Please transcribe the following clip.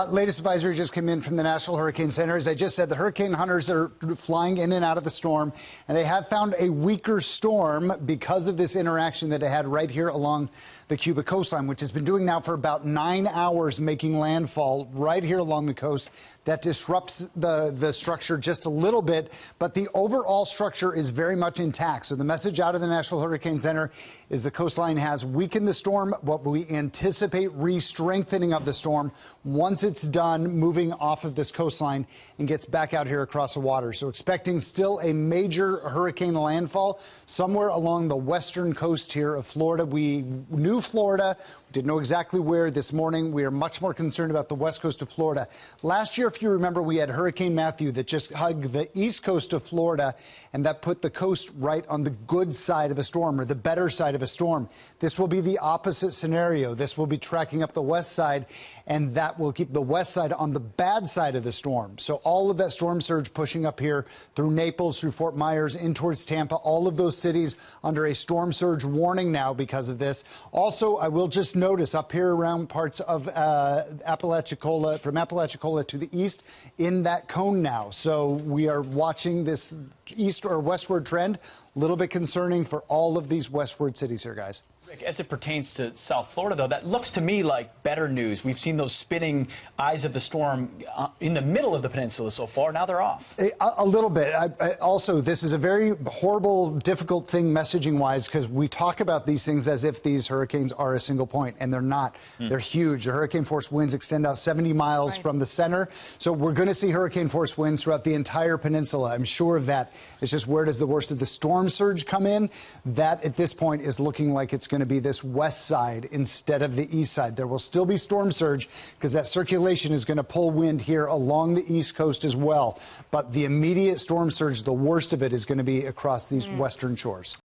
Latest advisory just came in from the National Hurricane Center. As I just said, the hurricane hunters are flying in and out of the storm, and they have found a weaker storm because of this interaction that it had right here along the Cuba coastline, which has been doing now for about 9 hours, making landfall right here along the coast. That disrupts the structure just a little bit, but the overall structure is very much intact. So the message out of the National Hurricane Center is the coastline has weakened the storm, but we anticipate re-strengthening of the storm once it's done moving off of this coastline and gets back out here across the water. So expecting still a major hurricane landfall somewhere along the western coast here of Florida. We knew Florida. We didn't know exactly where this morning. We are much more concerned about the west coast of Florida. Last year, if you remember, we had Hurricane Matthew that just hugged the east coast of Florida, and that put the coast right on the good side of a storm, or the better side of a storm. This will be the opposite scenario. This will be tracking up the west side, and that will keep the west side on the bad side of the storm. So all of that storm surge pushing up here through Naples, through Fort Myers, in towards Tampa, all of those cities under a storm surge warning now because of this. Also, I will just notice up here around parts of Apalachicola, from Apalachicola to the east, in that cone now. So we are watching this east or westward trend. A little bit concerning for all of these westward cities here, guys. Rick, as it pertains to South Florida, though, that looks to me like better news. We've seen those spinning eyes of the storm in the middle of the peninsula so far. Now they're off. A little bit. Also, this is a very horrible, difficult thing messaging-wise, because we talk about these things as if these hurricanes are a single point, and they're not. They're huge. The hurricane-force winds extend out 70 miles from the center, so we're going to see hurricane-force winds throughout the entire peninsula. I'm sure of that. It's just where does the worst of the storm surge come in? That, at this point, is looking like it's going to be this west side instead of the east side. There will still be storm surge because that circulation is going to pull wind here along the east coast as well. But the immediate storm surge, the worst of it, is going to be across these western shores.